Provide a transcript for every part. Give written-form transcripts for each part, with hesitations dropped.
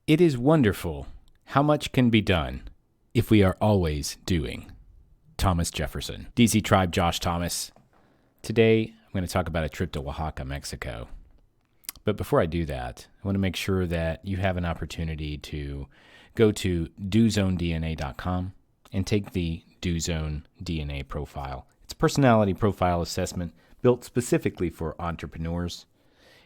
It is wonderful how much can be done if we are always doing. Thomas Jefferson. DC Tribe, Josh Thomas. Today, I'm going to talk about a trip to Oaxaca, Mexico. But before I do that, I want to make sure that you have an opportunity to go to dozonedna.com and take the DoZone DNA profile. It's a personality profile assessment built specifically for entrepreneurs,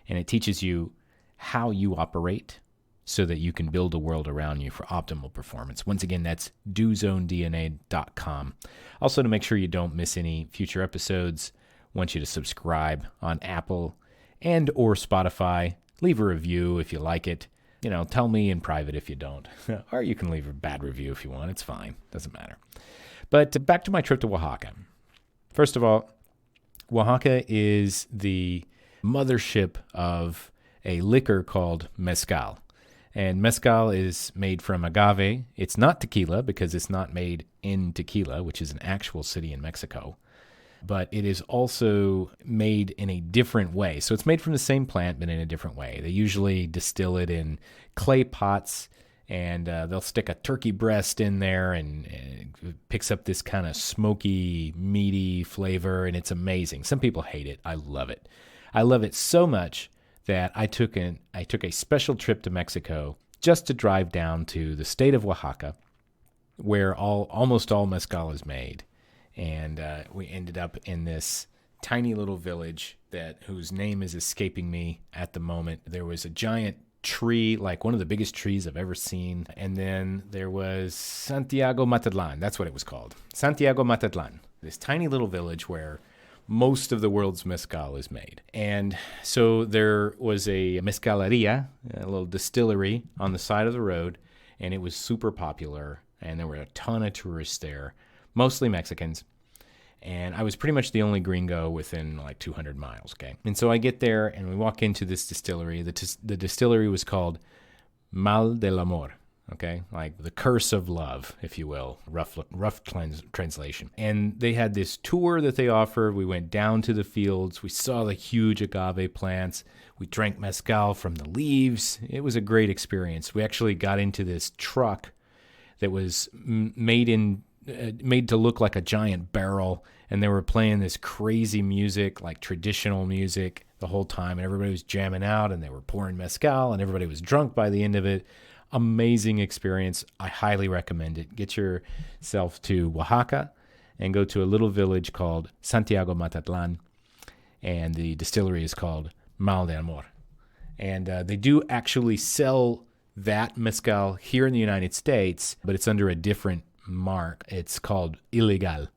and it teaches you how you operate so that you can build a world around you for optimal performance. Once again, that's dozonedna.com. Also, to make sure you don't miss any future episodes, I want you to subscribe on Apple and or Spotify. Leave a review if you like it. Tell me in private if you don't. Or you can leave a bad review if you want. It's fine. Doesn't matter. But back to my trip to Oaxaca. First of all, Oaxaca is the mothership of a liquor called mezcal. And mezcal is made from agave. It's not tequila because it's not made in Tequila, which is an actual city in Mexico. But it is also made in a different way. So it's made from the same plant, but in a different way. They usually distill it in clay pots, and they'll stick a turkey breast in there, and it picks up this kind of smoky, meaty flavor, and it's amazing. Some people hate it. I love it. I love it so much that I took a special trip to Mexico just to drive down to the state of Oaxaca, where almost all mezcal is made. And we ended up in this tiny little village whose name is escaping me at the moment. There was a giant tree, like one of the biggest trees I've ever seen. And then there was Santiago Matatlan. That's what it was called. Santiago Matatlan, this tiny little village where most of the world's mezcal is made. And so there was a mezcaleria, a little distillery on the side of the road, and it was super popular. And there were a ton of tourists there, mostly Mexicans. And I was pretty much the only gringo within like 200 miles, okay? And so I get there, and we walk into this distillery. The distillery was called Mal del Amor, okay? Like the curse of love, if you will, rough translation. And they had this tour that they offered. We went down to the fields. We saw the huge agave plants. We drank mezcal from the leaves. It was a great experience. We actually got into this truck that was made to look like a giant barrel, and they were playing this crazy music, like traditional music, the whole time, and everybody was jamming out, and they were pouring mezcal, and everybody was drunk by the end of it. Amazing experience. I highly recommend it. Get yourself to Oaxaca and go to a little village called Santiago Matatlan, and the distillery is called Mal de Amor. And they do actually sell that mezcal here in the United States, but it's under a different mark. It's called Ilegal.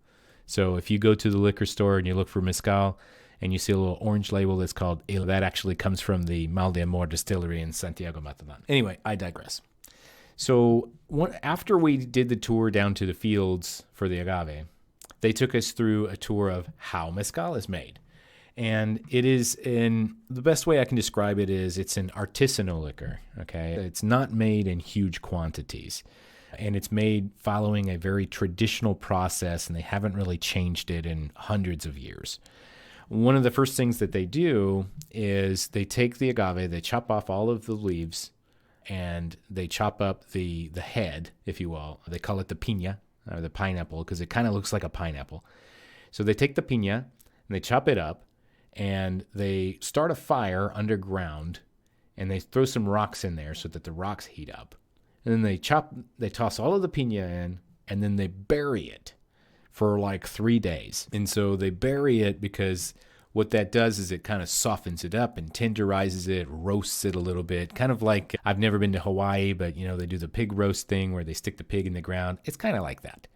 So if you go to the liquor store and you look for mezcal and you see a little orange label that's called Ilegal, that actually comes from the Mal de Amor distillery in Santiago Matatlan. Anyway, I digress. So after we did the tour down to the fields for the agave, they took us through a tour of how mezcal is made. And it is the best way I can describe it is it's an artisanal liquor, okay? It's not made in huge quantities. And it's made following a very traditional process, and they haven't really changed it in hundreds of years. One of the first things that they do is they take the agave, they chop off all of the leaves, and they chop up the head, if you will. They call it the piña, or the pineapple, because it kind of looks like a pineapple. So they take the piña, and they chop it up, and they start a fire underground, and they throw some rocks in there so that the rocks heat up. And then they toss all of the piña in, and then they bury it for like 3 days. And so they bury it because what that does is it kind of softens it up and tenderizes it, roasts it a little bit. Kind of like, I've never been to Hawaii, but they do the pig roast thing where they stick the pig in the ground. It's kind of like that.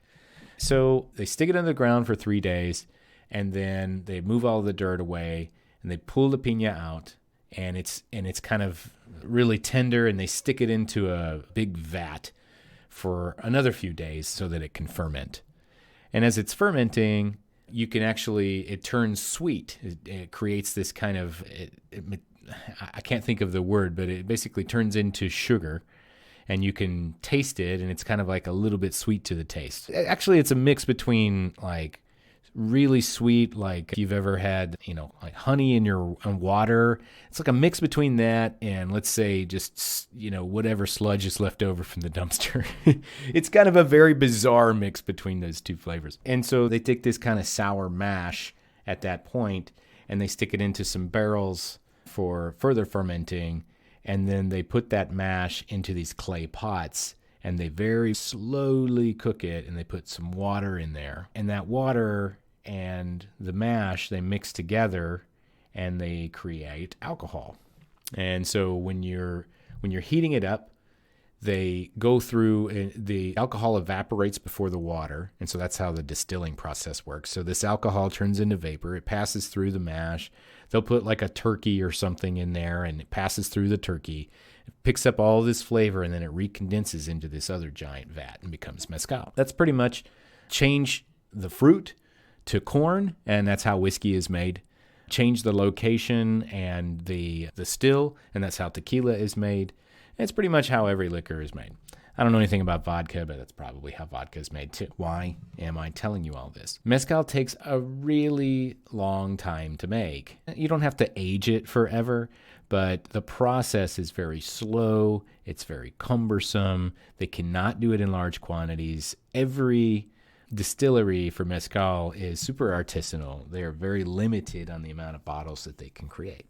So they stick it in the ground for 3 days, and then they move all the dirt away, and they pull the piña out, and it's kind of really tender, and they stick it into a big vat for another few days so that it can ferment. And as it's fermenting, you can it turns sweet. It creates this kind of, I can't think of the word, but it basically turns into sugar, and you can taste it, and it's kind of like a little bit sweet to the taste. Actually, it's a mix between like really sweet, like if you've ever had, like honey in your water. It's like a mix between that and, let's say, just, whatever sludge is left over from the dumpster. It's kind of a very bizarre mix between those two flavors. And so they take this kind of sour mash at that point and they stick it into some barrels for further fermenting. And then they put that mash into these clay pots and they very slowly cook it, and they put some water in there. And that water and the mash, they mix together and they create alcohol. And so when you're heating it up, they go through, the alcohol evaporates before the water, and so that's how the distilling process works. So this alcohol turns into vapor. It passes through the mash. They'll put like a turkey or something in there, and it passes through the turkey. It picks up all this flavor, and then it recondenses into this other giant vat and becomes mezcal. That's pretty much change the fruit to corn, and that's how whiskey is made. Change the location and the still, and that's how tequila is made. It's pretty much how every liquor is made. I don't know anything about vodka, but that's probably how vodka is made too. Why am I telling you all this? Mezcal takes a really long time to make. You don't have to age it forever, but the process is very slow. It's very cumbersome. They cannot do it in large quantities. Every distillery for mezcal is super artisanal. They are very limited on the amount of bottles that they can create.